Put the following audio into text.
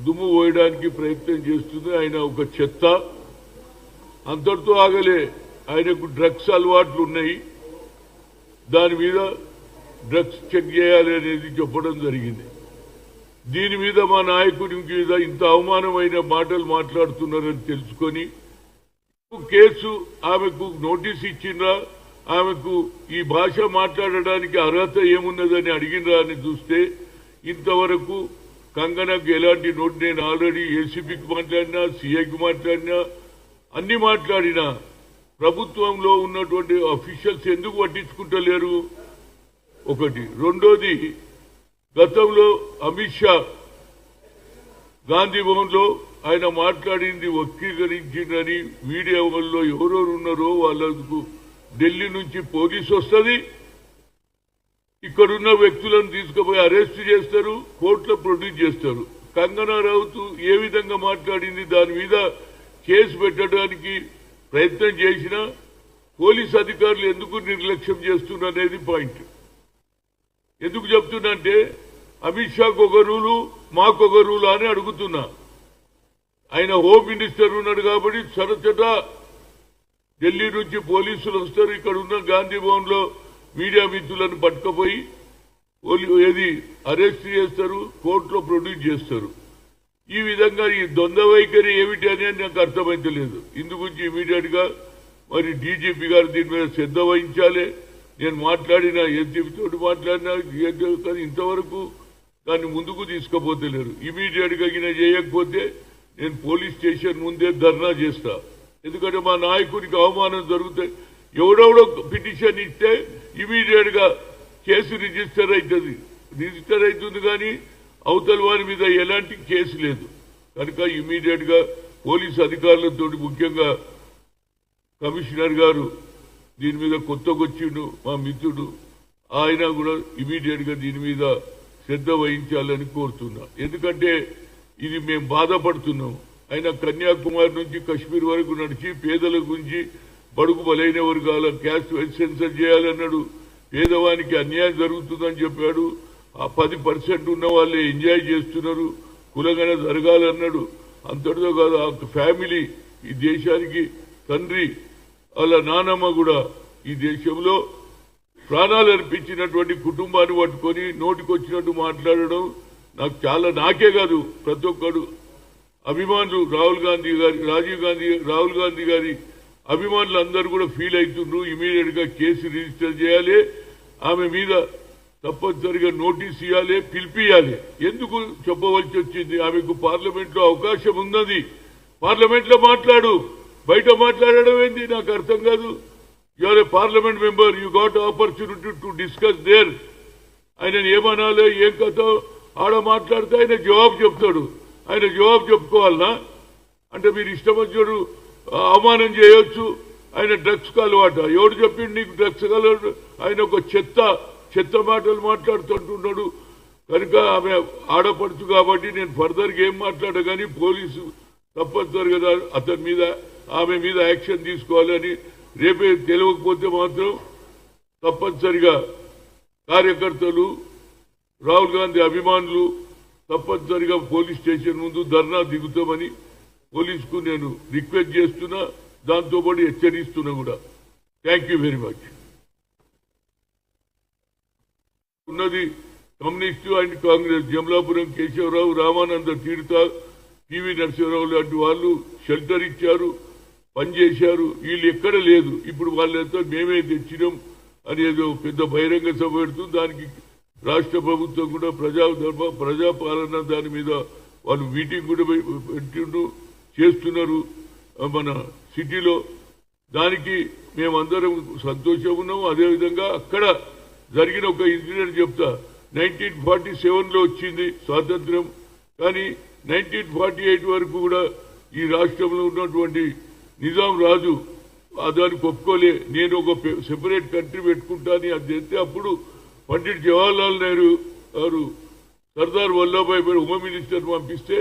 దుమ్ము పోయడానికి ప్రయత్నం చేస్తుంది. ఆయన ఒక చెత్త. అంతటితో ఆగలే, ఆయనకు డ్రగ్స్ అలవాట్లు ఉన్నాయి, దాని మీద డ్రగ్స్ చెక్ చేయాలి అనేది చెప్పడం జరిగింది. దీని మీద మా నాయకుడి మీద ఇంత అవమానమైన మాటలు మాట్లాడుతున్నారని తెలుసుకొని కేసు ఆమెకు నోటీస్ ఇచ్చిండ్రా, ఆమెకు ఈ భాష మాట్లాడడానికి అర్హత ఏమున్నదని అడిగినరా అని చూస్తే ఇంతవరకు కంగనకు ఎలాంటి నోట్, నేను ఆల్రెడీ ఏసీపీకి మాట్లాడినా, సీఐకి మాట్లాడినా, అన్ని మాట్లాడినా ప్రభుత్వంలో ఉన్నటువంటి అఫీషియల్స్ ఎందుకు పట్టించుకుంటలేరు? ఒకటి. రెండోది, గతంలో అమిత్ షా గాంధీ భవన్లో ఆయన మాట్లాడింది వక్రీకరించిందని మీడియాలో ఎవరెవరు ఉన్నారో వాళ్ళకు ఢిల్లీ నుంచి పోలీసు వస్తుంది, ఇక్కడున్న వ్యక్తులను తీసుకుపోయి అరెస్ట్ చేస్తారు, కోర్టులో ప్రొడ్యూస్ చేస్తారు. కంగనా రౌత్ ఏ విధంగా మాట్లాడింది దాని మీద కేసు పెట్టడానికి ప్రయత్నం చేసినా పోలీసు అధికారులు ఎందుకు నిర్లక్ష్యం చేస్తున్నారనేది పాయింట్. ఎందుకు చెప్తున్నా అమిత్ షాకు ఒక రూలు, మాకొక రూలు అని అడుగుతున్నా. ఆయన హోమ్ మినిస్టర్ ఉన్నాడు కాబట్టి సరచట ఢిల్లీ నుంచి పోలీసులు వస్తారు, ఇక్కడ ఉన్న గాంధీ భవన్ లో మీడియా మిత్రులను పట్టుకుపోయి ఏది అరెస్ట్ చేస్తారు, కోర్టులో ప్రొడ్యూస్ చేస్తారు. ఈ విధంగా ఈ ద్వంద్వ వైఖరి ఏమిటి అనేది నాకు అర్థమైతలేదు. ఇందు గురించి ఇమీడియట్ గా మరి డీజీపీ గారు దీని మీద శ్రద్ధ వహించాలి. నేను మాట్లాడిన ఏసీపీతో మాట్లాడినా కానీ ఇంతవరకు దాన్ని ముందుకు తీసుకుపోతలేరు. ఇమీడియట్ గా చేయకపోతే నేను పోలీస్ స్టేషన్ ముందే ధర్నా చేస్తా. ఎందుకంటే మా నాయకుడికి అవమానం జరుగుతాయి. ఎవడెవడో పిటిషన్ ఇస్తే ఇమీడియట్ గా కేసు రిజిస్టర్ అవుతుంది కానీ అవతల వారి మీద ఎలాంటి కేసు లేదు. కనుక ఇమీడియట్ గా పోలీస్ అధికారులతో ముఖ్యంగా కమిషనర్ గారు దీని మీద కొత్తగొచ్చిండు మా మిత్రుడు, ఆయన కూడా ఇమీడియట్ గా దీని మీద శ్రద్ధ వహించాలని కోరుతున్నా. ఎందుకంటే ఇది మేము బాధపడుతున్నాం. ఆయన కన్యాకుమారి నుంచి కశ్మీర్ వరకు నడిచి పేదల గురించి, బడుగు బలైన వర్గాల క్యాస్ట్ వైజ్ సెన్సర్ చేయాలన్నాడు. పేదవానికి అన్యాయం జరుగుతుందని చెప్పాడు. ఆ 10% ఉన్న వాళ్ళే ఎంజాయ్ చేస్తున్నారు, కులగన జరగాలన్నాడు. అంతటితో కాదు, ఆ ఫ్యామిలీ ఈ దేశానికి తండ్రి, వాళ్ళ నానమ్మ కూడా ఈ దేశంలో ప్రాణాలు అర్పించినటువంటి కుటుంబాన్ని పట్టుకొని నోటికొచ్చినట్టు మాట్లాడడం నాకు చాలా, నాకే కాదు ప్రతి ఒక్కడు అభిమానులు, రాహుల్ గాంధీ గారి అభిమానులు అందరూ కూడా ఫీల్ అవుతుండ్రు. ఇమీడియట్ గా కేసు రిజిస్టర్ చేయాలి, ఆమె మీద తప్పనిసరిగా నోటీస్ ఇవ్వాలి, పిలిపియాలి. ఎందుకు చెప్పవలసి వచ్చింది? ఆమెకు పార్లమెంట్ లో అవకాశం ఉన్నది, పార్లమెంట్ లో మాట్లాడు, బయట మాట్లాడడం ఏంది నాకు అర్థం కాదు. You are a parliament member, you got opportunity to discuss there. ఆయన ఏమనాలో ఏం కథ ఆడ మాట్లాడితే ఆయన జవాబు చెప్తాడు. ఆయన జవాబు చెప్పుకోవాలనా? అంటే మీరు ఇష్టం వచ్చాడు అవమానం చేయొచ్చు. ఆయన డ్రగ్స్ అలవాట, ఎవడు చెప్పిండు నీకు డ్రగ్స్ అలవాటు? ఆయన ఒక చెత్త మాటలు మాట్లాడుతుంటున్నాడు. కనుక ఆమె ఆడపడుచు కాబట్టి నేను ఫర్దర్గా ఏం మాట్లాడా కానీ పోలీసు తప్పనిసరిగా అతని మీద, ఆమె మీద యాక్షన్ తీసుకోవాలని, రేపే తెలియకపోతే మాత్రం తప్పనిసరిగా కార్యకర్తలు, రాహుల్ గాంధీ అభిమానులు తప్పనిసరిగా పోలీస్ స్టేషన్ ముందు ధర్నా దిగుతామని పోలీసుకు నేను రిక్వెస్ట్ చేస్తున్నా, దాంతోపాటు హెచ్చరిస్తున్నా కూడా. Thank you very much. ఉన్నది communist and Congress, Jamalapuram Keshavarao, Ramananda Tirtha, PV Narasimharao లాంటి వాళ్ళు షెల్టర్ ఇచ్చారు, పనిచేశారు. వీళ్ళు ఎక్కడ లేదు. ఇప్పుడు వాళ్ళంతా మేమే తెచ్చినాం అనేదో పెద్ద బహిరంగ సభ పెడుతుంది. దానికి రాష్ట్ర ప్రభుత్వం కూడా ప్రజాపాలన దాని మీద వాళ్ళు మీటింగ్ కూడా పెట్టిండు, చేస్తున్నారు మన సిటీలో. దానికి మేమందరం సంతోషం ఉన్నాం. అదేవిధంగా అక్కడ జరిగిన ఒక ఇన్సిడెంట్ చెప్తా. 1947లో వచ్చింది స్వాతంత్ర్యం, కానీ 1948 వరకు కూడా ఈ రాష్ట్రంలో ఉన్నటువంటి నిజాం రాజు దానికి ఒప్పుకోలే. నేను ఒక సెపరేట్ కంట్రీ పెట్టుకుంటాను అది చేస్తే అప్పుడు పండిట్ జవహర్లాల్ నెహ్రూ గారు సర్దార్ వల్లభాయ్ పటేల్ హోమ్ మినిస్టర్ పంపిస్తే